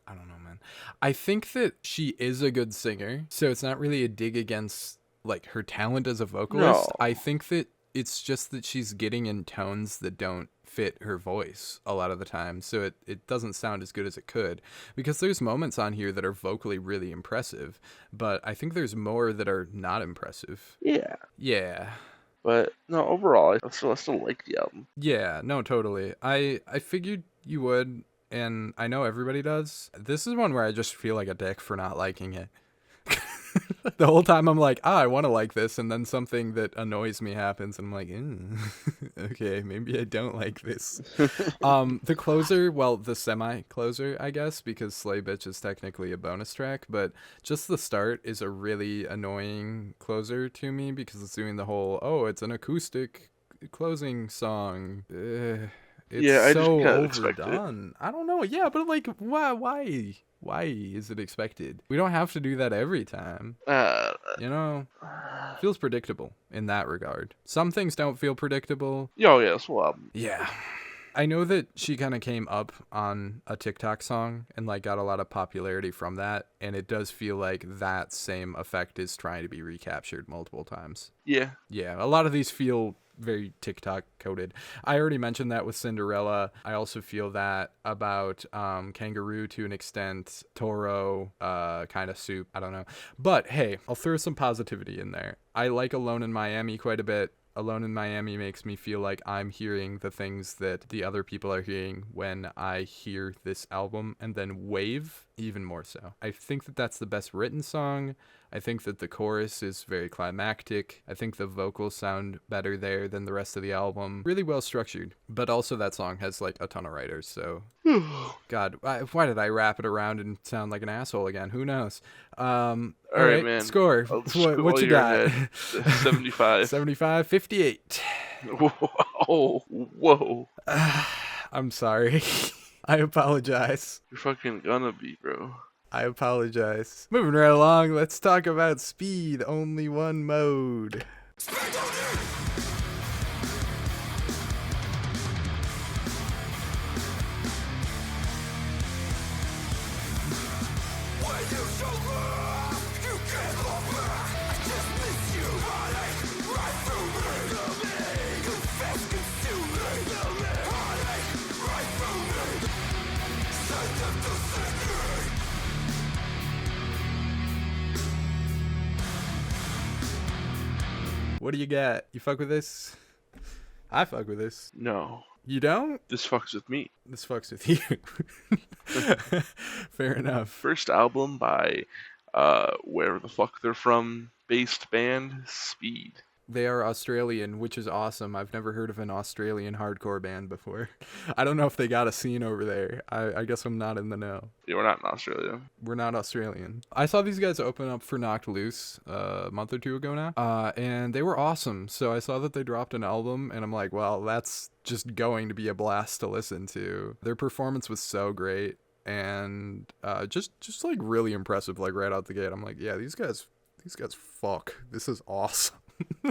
I don't know, man. I think that she is a good singer, so it's not really a dig against like her talent as a vocalist. No. I think that it's just that she's getting in tones that don't fit her voice a lot of the time, so it doesn't sound as good as it could, because there's moments on here that are vocally really impressive, but I think there's more that are not impressive. Yeah. But no, overall, I still like the album. Yeah, no, totally. I figured you would, and I know everybody does. This is one where I just feel like a dick for not liking it. The whole time I'm like, I want to like this, and then something that annoys me happens, and I'm like, okay, maybe I don't like this. The closer, well, the semi-closer, I guess, because Slay Bitch is technically a bonus track, but just the start is a really annoying closer to me, because it's doing the whole, oh, it's an acoustic closing song. It's Yeah, I just so kinda expect it. overdone. I don't know. Yeah, but like, why? Why is it expected? We don't have to do that every time. You know, feels predictable in that regard. Some things don't feel predictable. Oh yeah, this whole album. Yeah. I know that she kind of came up on a TikTok song and like got a lot of popularity from that, and it does feel like that same effect is trying to be recaptured multiple times. Yeah. Yeah, a lot of these feel very TikTok coded. I already mentioned that with Cinderella. I also feel that about Kangaroo to an extent, Toro, kind of Soup. I don't know. But hey, I'll throw some positivity in there. I like Alone in Miami quite a bit. Alone in Miami makes me feel like I'm hearing the things that the other people are hearing when I hear this album, and then Wave even more so. I think that that's the best written song. I think that the chorus is very climactic. I think the vocals sound better there than the rest of the album. Really well structured. But also that song has like a ton of writers, so... God, why did I wrap it around and sound like an asshole again? Who knows? All right, man. Score. What you got? 75. 75, 58. Whoa. I'm sorry. I apologize. You're fucking gonna be, bro. I apologize. Moving right along, let's talk about speed. Only one mode. What do you got? You fuck with this? I fuck with this. No. You don't? This fucks with me. This fucks with you. Fair enough. First album by wherever the fuck they're from, based band, Speed. They are Australian, which is awesome. I've never heard of an Australian hardcore band before. I don't know if they got a scene over there. I guess I'm not in the know. Yeah, we're not in Australia. We're not Australian. I saw these guys open up for Knocked Loose a month or two ago now, and they were awesome. So I saw that they dropped an album, and I'm like, well, that's just going to be a blast to listen to. Their performance was so great, and just like really impressive, like right out the gate. I'm like, yeah, these guys fuck. This is awesome.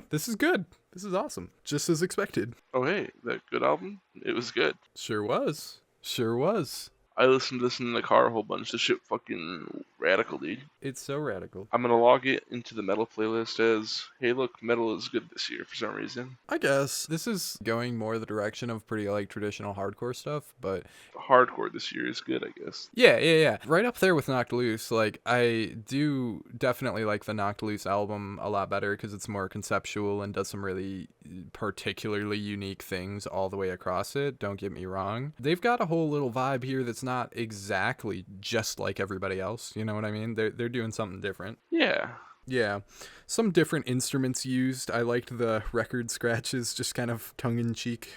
This is good. This is awesome. Just as expected. Oh, hey, that good album? It was good. Sure was. Sure was. I listened to this in the car a whole bunch. This shit fucking radical, dude. It's so radical. I'm gonna log it into the metal playlist as, hey look, metal is good this year for some reason. I guess. This is going more the direction of pretty like traditional hardcore stuff, but... Hardcore this year is good, I guess. Yeah. Right up there with Knocked Loose. Like, I do definitely like the Knocked Loose album a lot better because it's more conceptual and does some really particularly unique things all the way across it. Don't get me wrong. They've got a whole little vibe here that's not exactly just like everybody else. You know what I mean? They're doing something different. Yeah. Some different instruments used. I liked the record scratches, just kind of tongue-in-cheek.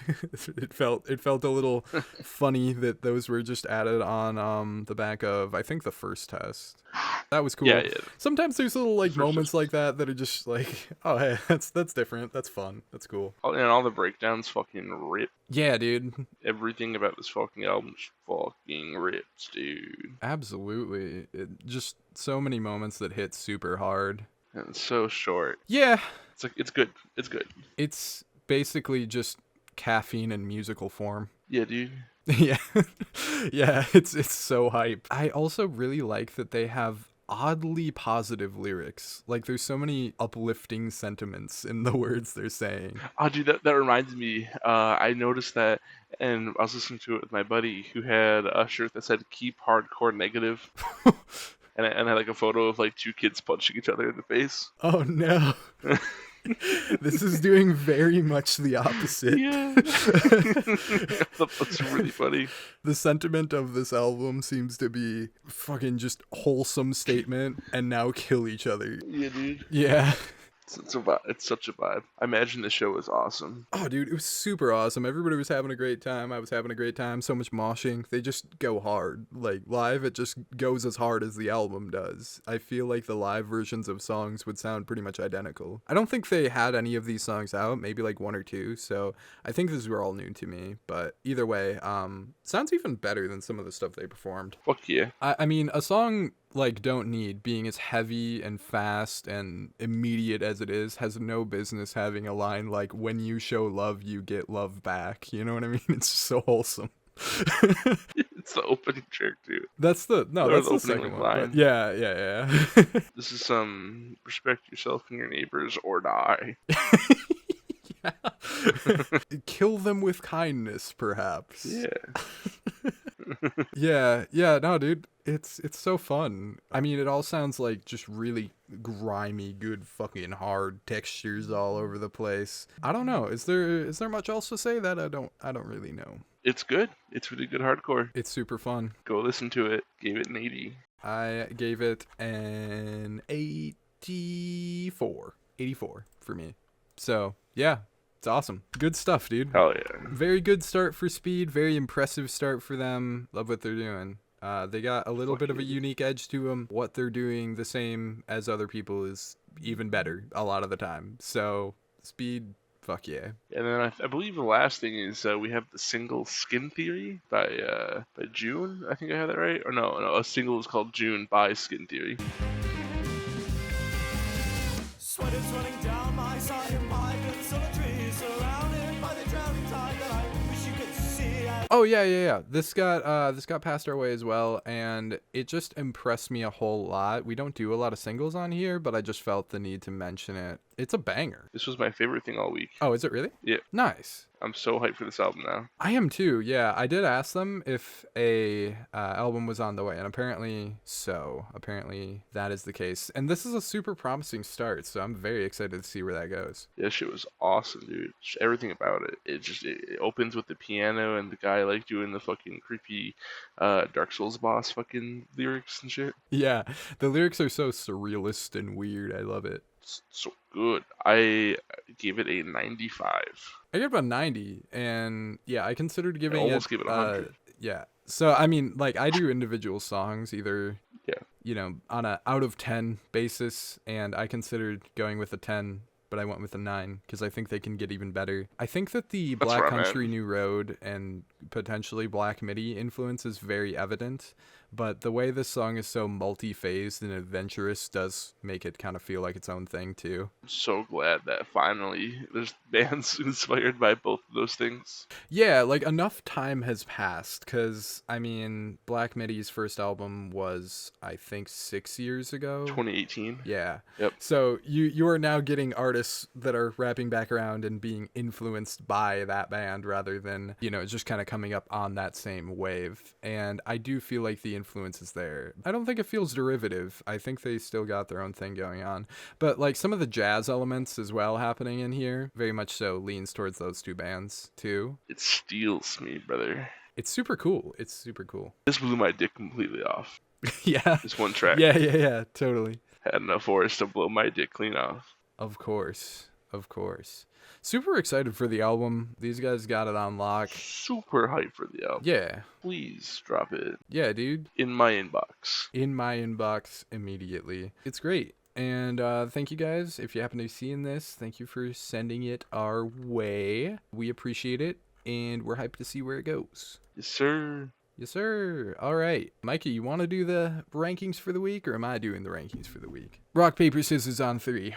It felt a little funny that those were just added on the back of, I think, the first test. That was cool. Yeah. Sometimes there's little like moments like that that are just like, oh hey, that's different. That's fun. That's cool. And all the breakdowns fucking rip. Yeah, dude. Everything about this fucking album fucking rips, dude. Absolutely. Just so many moments that hit super hard. And it's so short. Yeah. It's like, it's good. It's good. It's basically just caffeine in musical form. Yeah, dude. Yeah. Yeah, it's so hype. I also really like that they have oddly positive lyrics. Like there's so many uplifting sentiments in the words they're saying. Oh, dude, that reminds me. I noticed that, and I was listening to it with my buddy who had a shirt that said "Keep Hardcore Negative," and had like a photo of like two kids punching each other in the face. Oh no. This is doing very much the opposite. Yeah, that's really funny. The sentiment of this album seems to be fucking just wholesome statement and now kill each other. Yeah, dude. Yeah. It's a vibe. It's such a vibe. I imagine the show was awesome. Oh, dude, it was super awesome. Everybody was having a great time. I was having a great time. So much moshing. They just go hard. Like, live, it just goes as hard as the album does. I feel like the live versions of songs would sound pretty much identical. I don't think they had any of these songs out, maybe like one or two. So I think these were all new to me. But either way, sounds even better than some of the stuff they performed. Fuck yeah. I mean, a song like Don't Need, being as heavy and fast and immediate as it is, has no business having a line like, when you show love, you get love back. You know what I mean? It's so wholesome. It's the opening track, dude. That's the opening second one. line. But yeah. This is some respect yourself and your neighbors or die. Kill them with kindness, perhaps. Yeah. Yeah, no, dude. It's so fun. I mean, it all sounds like just really grimy, good fucking hard textures all over the place. I don't know. Is there much else to say? That I don't really know. It's good. It's really good hardcore. It's super fun. Go listen to it. Gave it an 80. I gave it an 84. 84 for me. So, yeah. It's awesome. Good stuff, dude. Hell yeah. Very good start for Speed. Very impressive start for them. Love what they're doing. They got a little bit of a unique edge to them. What they're doing the same as other people is even better a lot of the time. So, Speed, fuck yeah. And then I believe the last thing is we have the single Skin Theory by June. I think I have that right. Or no, a single is called June by Skin Theory. Sweat is running down my side of my consolatory, surrounded by the drowning tide that I wish you could see. Oh yeah. This got passed our way as well, and it just impressed me a whole lot. We don't do a lot of singles on here, but I just felt the need to mention it. It's a banger. This was my favorite thing all week. Oh, is it really? Yeah. Nice. I'm so hyped for this album now. I am too. Yeah, I did ask them if a album was on the way, and apparently that is the case. And this is a super promising start, so I'm very excited to see where that goes. Yeah, shit was awesome, dude. Just everything about it. It opens with the piano and the guy like doing the fucking creepy Dark Souls boss fucking lyrics and shit. Yeah, the lyrics are so surrealist and weird. I love it. It's so good. I gave it a 95. I gave it a 90, and yeah, I considered giving almost gave it 100. Yeah. So I mean, like, I do individual songs either, Yeah. you know, on a out of 10 basis, and I considered going with a 10, but I went with a 9 because I think they can get even better. I think that the That's Black where I'm at. Country New Road and potentially Black MIDI influence is very evident, but the way this song is so multi-phased and adventurous does make it kind of feel like its own thing too. I'm so glad that finally there's bands inspired by both of those things. Yeah, like, enough time has passed, because, I mean, Black MIDI's first album was, I think, 6 years ago. 2018. Yeah. Yep. So you are now getting artists that are wrapping back around and being influenced by that band rather than, you know, just kind of coming up on that same wave. And I do feel like the influence is there. I don't think it feels derivative. I think they still got their own thing going on. But, like, some of the jazz elements as well happening in here very much so leans towards those two bands too. It steals me, brother. It's super cool. This blew my dick completely off. Yeah. This one track Yeah, totally. had enough force to blow my dick clean off. Of course. Super excited for the album. These guys got it on lock. Super hyped for the album. Yeah. Please drop it Yeah, dude. in my inbox. In my inbox immediately. It's great. And thank you guys. If you happen to be seeing this, thank you for sending it our way. We appreciate it, and we're hyped to see where it goes. Yes, sir. Yes, sir. All right. Mikey, you want to do the rankings for the week, or am I doing the rankings for the week? Rock, paper, scissors on 3.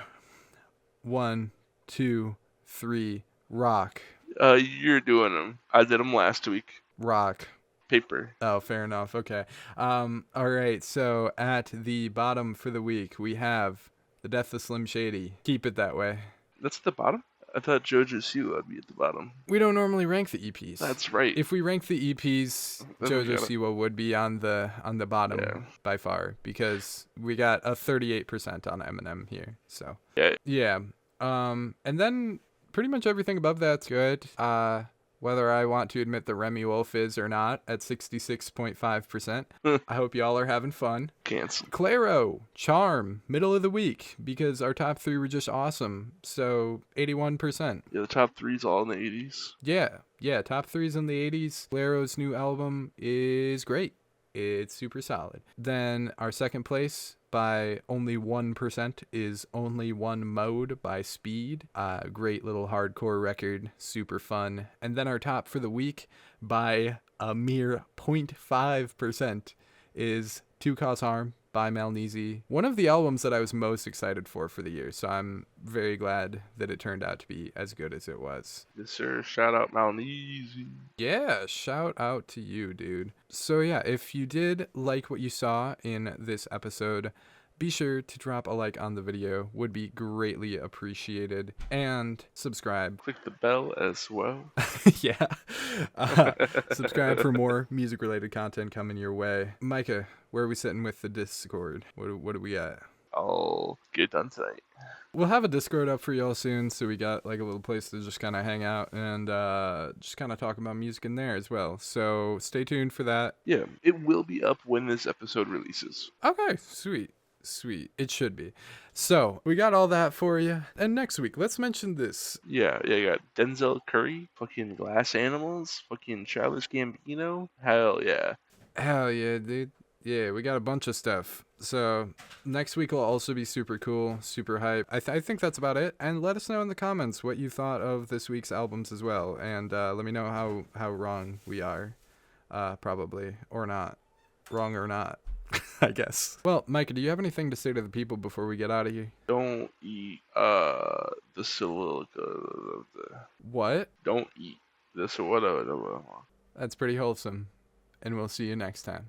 1, 2, 3, rock. You're doing them. I did them last week. Rock. Paper. Oh, fair enough. Okay. All right. So at the bottom for the week, we have The Death of Slim Shady. Keep it that way. That's at the bottom? I thought Jojo Siwa would be at the bottom. We don't normally rank the EPs. That's right. If we rank the EPs, Then we Jojo gotta- Siwa would be on the bottom Yeah. by far because we got a 38% on Eminem here. So Yeah. yeah. And then pretty much everything above that's good. Whether I want to admit that Remi Wolf is or not at 66.5%. I hope y'all are having fun. Cancel. Clairo, Charm, middle of the week because our top 3 were just awesome. So 81%. Yeah, the top 3's all in the 80s. Yeah, top 3's in the 80s. Clairo's new album is great. It's super solid. Then our second place by only 1% is Only One Mode by Speed. Great little hardcore record, super fun. And then our top for the week by a mere 0.5% is To Cause Harm by MALNEEZY. One of the albums that I was most excited for the year, so I'm very glad that it turned out to be as good as it was. Yes, sir. Shout out MALNEEZY. Yeah, shout out to you, dude. So yeah, if you did like what you saw in this episode, be sure to drop a like on the video, would be greatly appreciated, and subscribe. Click the bell as well. Yeah. Subscribe for more music-related content coming your way. Micah, where are we sitting with the Discord? What do we got? I'll get done tonight. We'll have a Discord up for y'all soon, so we got like a little place to just kind of hang out and just kind of talk about music in there as well. So stay tuned for that. Yeah, it will be up when this episode releases. Okay, sweet. It should be. So we got all that for you. And next week, let's mention this. Yeah, you got Denzel Curry, fucking Glass Animals, fucking Childish Gambino. Hell yeah. Hell yeah, dude. Yeah, we got a bunch of stuff. So next week will also be super cool, super hype. I think that's about it. And let us know in the comments what you thought of this week's albums as well. And let me know how wrong we are. Probably. Or not. Wrong or not. I guess. Well, Micah, do you have anything to say to the people before we get out of here? Don't eat the silica. What? Don't eat this or whatever. That's pretty wholesome. And we'll see you next time.